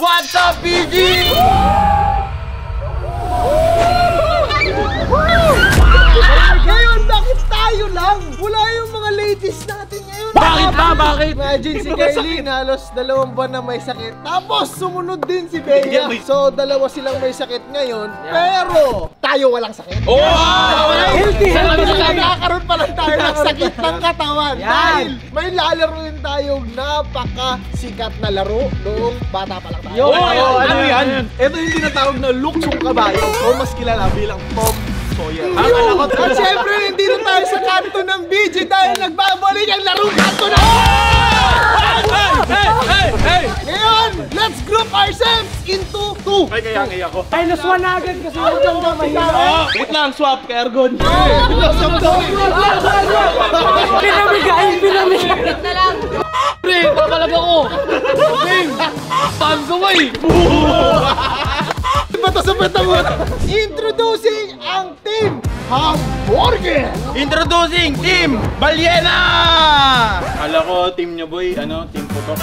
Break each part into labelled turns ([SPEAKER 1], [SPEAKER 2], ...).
[SPEAKER 1] What's up, BG?
[SPEAKER 2] Ngayon, bakit tayo lang? Wala yung mga ladies natin ngayon.
[SPEAKER 1] Bakit ba? Bakit?
[SPEAKER 2] Imagine si Kylie, halos 2 buwan na may sakit. Tapos, sumunod din si Bea. So, 2 silang may sakit ngayon. Pero, tayo walang sakit.
[SPEAKER 1] Oh!
[SPEAKER 2] Healthy! Nakakaroon pa lang tayo ng sakit ng katawan. Dahil may lalaroin tayong napakasikat na laro noong bata pa lang tayo.
[SPEAKER 1] Ano yan?
[SPEAKER 2] Ito yung tinatawag na luksong kabayo o mas kilala bilang Tom Sawyer. At syempre, hindi na tayo sa kanto ng BG dahil nagbabalik ang larong kanto na!
[SPEAKER 1] Hey!
[SPEAKER 2] Ngayon, let's group ourselves into 2.
[SPEAKER 1] Ay, kaya ang iyak ko.
[SPEAKER 2] Minus 1 na agad kasi yung mahina.
[SPEAKER 1] Wait lang, swap kay Argon.
[SPEAKER 2] Pinamigay!
[SPEAKER 3] na lang.
[SPEAKER 1] Pre, papalag ako. Pam sumay.
[SPEAKER 2] Bata sa bata mo! Introducing ang Team Hamburger!
[SPEAKER 1] Introducing Team Balyena! Kala ko team nyo boy, team putok.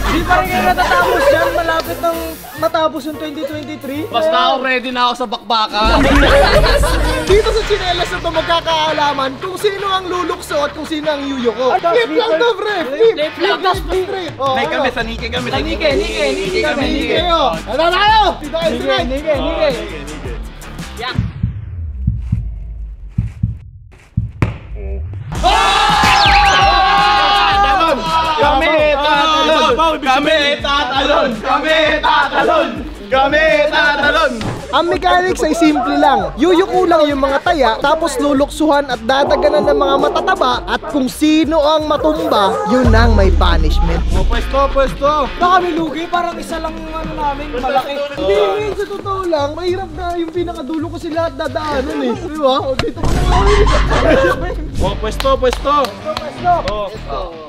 [SPEAKER 2] Di pa rin kayo natatapos dyan, malapit ng matapos yung 2023.
[SPEAKER 1] Basta ako ready na ako sa bakbaka.
[SPEAKER 2] Dito sa chinelas na ito magkakaalaman kung sino ang lulukso at kung sino ang yuyoko. Flip lang to, pre! Flip lang to, pre!
[SPEAKER 1] Nay kami, sanike kami.
[SPEAKER 2] Nike! Ano tayo? Dito kayo sa Nike!
[SPEAKER 1] Yak! Kami tatalon!
[SPEAKER 2] Ang mechanics ay simple lang. Yuyuko lang yung mga taya, tapos luluksuhan at dadaganan ng mga matataba at kung sino ang matumba, yun ang may punishment.
[SPEAKER 1] Pwesto!
[SPEAKER 2] Baka may lugi, parang isa lang yung namin, malaki. Hindi, sa totoo lang, mahirap na yung pinakadulo ko sila at dadaanan eh. Di ba? O dito ko na lang.
[SPEAKER 1] Pwesto!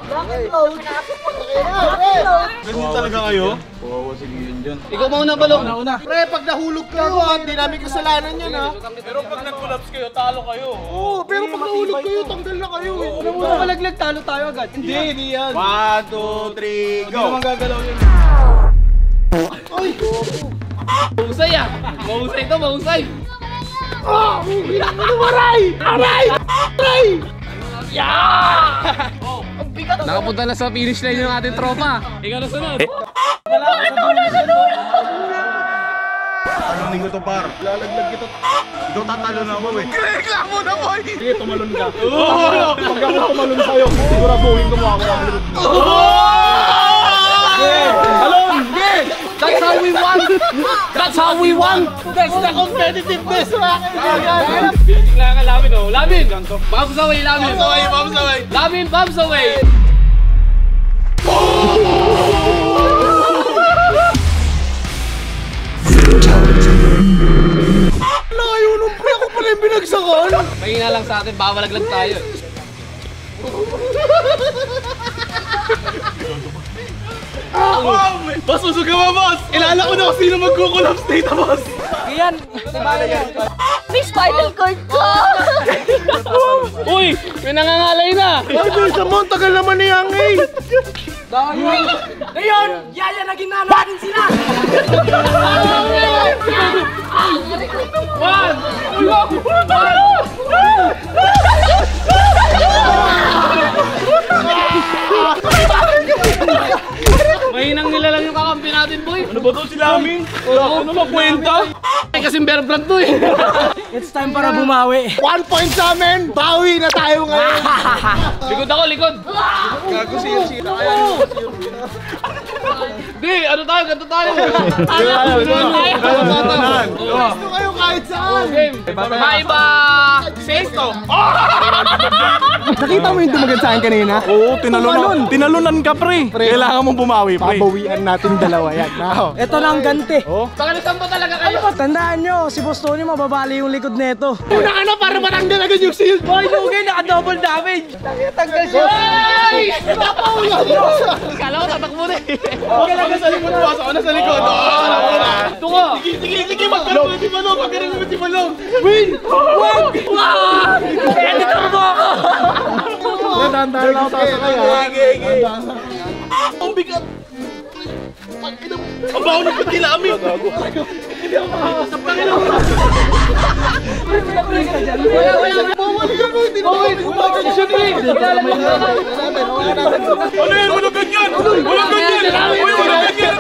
[SPEAKER 2] Bakit load?
[SPEAKER 1] Ganyan talaga kayo?
[SPEAKER 3] Ikaw mauna balong.
[SPEAKER 2] Pre, pag nahulog kayo ha, hindi namin kasalanan yan ha.
[SPEAKER 1] Pero pag nag-collapse kayo, talo kayo.
[SPEAKER 2] Oo, pero pag nahulog kayo, tanggal na kayo eh.
[SPEAKER 3] Kung malaglag, talo tayo agad.
[SPEAKER 2] Hindi yan.
[SPEAKER 1] 1, 2, 3, go!
[SPEAKER 2] Magagalaw yun. Ay!
[SPEAKER 3] Mahusay ah. Mahusay to, mahusay.
[SPEAKER 2] Ah! Aray! Aray! Aray!
[SPEAKER 3] Nakapunta na sa finish line yung ating tropa. Ikaw na sunod.
[SPEAKER 1] Anong linggo to par? Lalaglag kita. Ikaw tatalo na ako eh. Reklamo na boy!
[SPEAKER 2] Sige, tumalon ka. Pag ako tumalon sa'yo, siguraduhin ko mo ako ng loob mo.
[SPEAKER 1] Talon!
[SPEAKER 3] That's how we won. That's how we won.
[SPEAKER 2] That's the competitiveness, mga kaibigan.
[SPEAKER 3] Bigla ka lamin oh. Lamin. Bombs away, lamin.
[SPEAKER 1] Bombs away!
[SPEAKER 3] Lamin, bombs away.
[SPEAKER 2] Layo nung pre, ako pala yung binagsakan.
[SPEAKER 3] Mahina lang sa atin, baka malaglag tayo.
[SPEAKER 1] Boss, usog ka ba, boss? Ilala ko na kung sino magkukulapse dito, boss.
[SPEAKER 2] Yan, sabay yan.
[SPEAKER 4] May spinal cord ko!
[SPEAKER 3] Uy, may nangangalay na.
[SPEAKER 2] Ay, bisa mo, ang tagal naman ni Yang eh.
[SPEAKER 3] Ngayon, yaya na ginano natin sila. One. Mahinang nila lang yung kakampi natin, boy.
[SPEAKER 1] Ano ba to sila amin? Ano ba kwenta?
[SPEAKER 3] Ay, kasing bear brand to eh.
[SPEAKER 2] It's time para bumawi. 1 point sa amin, bawi na tayo ngayon.
[SPEAKER 3] Likod ako, likod.
[SPEAKER 1] Gago siya.
[SPEAKER 3] Di, ano tayo, ganito tayo.
[SPEAKER 2] Gusto kayo kahit saan.
[SPEAKER 3] Game. Maiba. Sesto.
[SPEAKER 2] Nakita mo yung dumagan sa akin kanina?
[SPEAKER 1] Oo, tinalunan ka pre. Kailangan mong bumawi pre.
[SPEAKER 2] Pabawian natin dalawa yan. Ito lang ganti.
[SPEAKER 3] Pakalitan mo talaga kayo.
[SPEAKER 2] Tandaan nyo, si Boss Tony mababali yung likod neto. Una ka na para matanggal agad yung shield. Boy, Lugay, naka-double damage. Tanggal siya. Ay! Napawilan mo.
[SPEAKER 3] Kala ko tatakbo na eh.
[SPEAKER 1] Ako sa likod, boss. Ako na sa likod.
[SPEAKER 3] Ito ka.
[SPEAKER 1] Sige, magkaroon mo si Balong. Magkaroon mo si Balong.
[SPEAKER 2] Win! Wag! Wag! Editor mo ako! Dahan-dahan lang ako sa kaya.
[SPEAKER 1] Ang bigat. Ang baho ng patilami!
[SPEAKER 2] Bumalik ako, hindi na
[SPEAKER 1] Ano yan? Walang ganyan! Walang ganyan! Uy, walang ganyan!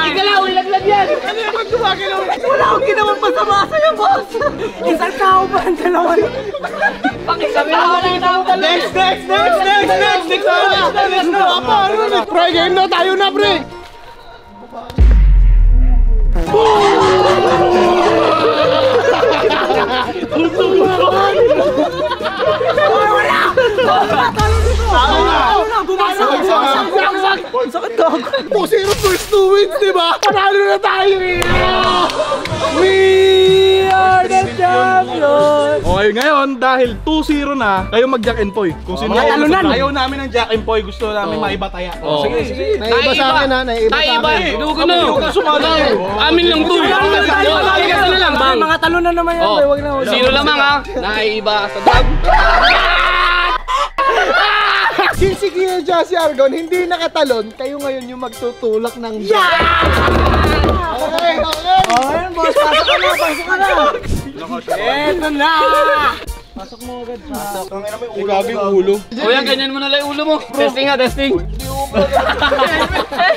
[SPEAKER 4] Igalaw, ilaglag yan!
[SPEAKER 2] Ano yung magkumagalaw?
[SPEAKER 4] Wala akong ginawang masama sa'yo, boss! Isang tao ba ang dalawa? Pakisang tao lang tao talaga!
[SPEAKER 2] Next! Pre, game na tayo na, pre!
[SPEAKER 4] Sakit ako!
[SPEAKER 2] 2-0 first 2 wins, di ba? Panalo na tayo eh!
[SPEAKER 4] We are the champions!
[SPEAKER 1] Okay, ngayon dahil 2-0 na, kayo mag-Jack and Poy. Kung sino
[SPEAKER 4] mga talunan.
[SPEAKER 1] ayaw namin ng Jack and Poy, gusto namin maibataya.
[SPEAKER 3] Sige.
[SPEAKER 2] Naiba sa akin ha, naiba sa
[SPEAKER 3] Naiba
[SPEAKER 2] akin.
[SPEAKER 3] eh. Dugo na.
[SPEAKER 1] Huwag ka sumali.
[SPEAKER 3] Amin lang to. Kasi na lang, bang.
[SPEAKER 4] Mga talunan naman yan,
[SPEAKER 3] Oh,
[SPEAKER 4] wag na.
[SPEAKER 3] sino lamang ha? Naiiba sa dog.
[SPEAKER 2] Since si Kuya Josie Argon hindi nakatalon, kayo ngayon yung magtutulak ng Okay.
[SPEAKER 4] Ayun, boss, pasok ka na! Eto na!
[SPEAKER 1] Grabe yung ulo.
[SPEAKER 3] Kuya, ganyan mo na lang yung ulo mo. Testing ha, testing.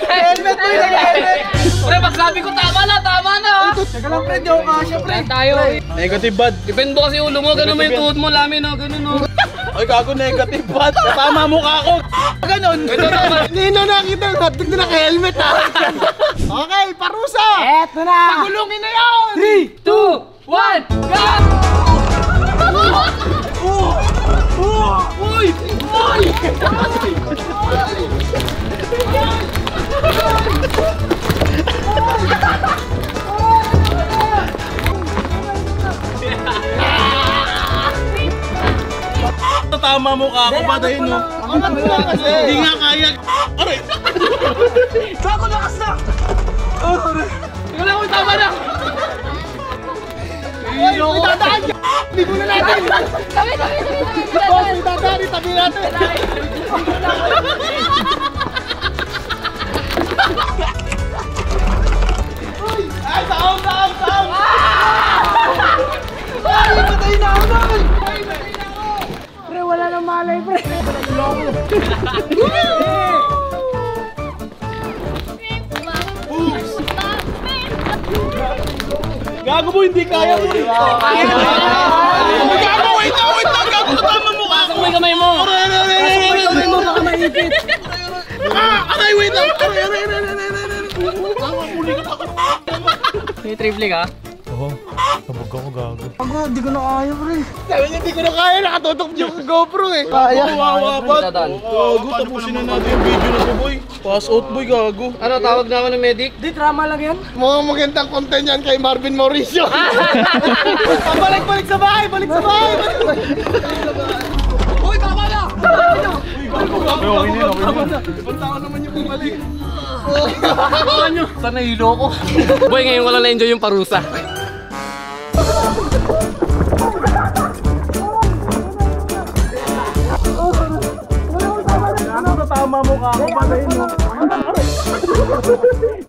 [SPEAKER 4] Helmet mo yun, helmet!
[SPEAKER 3] Pre, pagsabi ko tama na ha.
[SPEAKER 4] Teka lang, friend, yung kasya, friend.
[SPEAKER 3] Tayo.
[SPEAKER 1] Negative bad.
[SPEAKER 3] Depend mo kasi ulo mo, ganun mo yung tuhod mo, lamin no, ganun no.
[SPEAKER 1] Ay, gago negative bad. Tama mukha ko. Ganon.
[SPEAKER 3] Ito tama.
[SPEAKER 2] Hindi na nakita yung hotdog na naka-helmet ha. Okay, parusa!
[SPEAKER 4] Eto na!
[SPEAKER 2] Pagulungin na yun!
[SPEAKER 3] 3, 2, 1, go!
[SPEAKER 2] Uy! Uy!
[SPEAKER 1] Tama mukha ko ba dahil no? Hindi nga kaya. Aray!
[SPEAKER 4] Sako lakas na!
[SPEAKER 3] Wala ko tama na.
[SPEAKER 2] Uy! May dadaan! Hindi mo na natin!
[SPEAKER 4] Tabi!
[SPEAKER 2] Boss, may dadaan! Itabi natin! Ay! Taong! Ay! Patay na ako nun!
[SPEAKER 4] Pre, wala nang malay, pre!
[SPEAKER 1] Gago mo, hindi kaya mo. Gago, wait lang. Gago, tama mukha ko.
[SPEAKER 3] Pasok mo yung kamay mo.
[SPEAKER 4] Kamay mo, baka maipit!
[SPEAKER 1] Aray, wait lang.
[SPEAKER 3] May triple ka?
[SPEAKER 4] Ako, di ko na kaya, pre!
[SPEAKER 2] Sabi niya, hindi ko na kaya. Nakatutok yung GoPro eh. Kaya.
[SPEAKER 1] Kawawa ba?
[SPEAKER 3] Dadaan.
[SPEAKER 1] Gago, tapusin na natin yung video na to, boy. Pass out, boy, gago.
[SPEAKER 3] Ano, tawag na ako ng medic?
[SPEAKER 4] Di, drama lang yan!
[SPEAKER 2] Mukhang magandang content yan kay Marvin Mauricio. Balik sa bahay! Balik sa bahay!
[SPEAKER 4] Uy, tama na!
[SPEAKER 1] Okay na.
[SPEAKER 2] Ibang tao naman yung bumalik.
[SPEAKER 3] Sana hilo ko. Boy, ngayon ko lang na-enjoy yung parusa.
[SPEAKER 1] Tama mukha ko ba dahil no?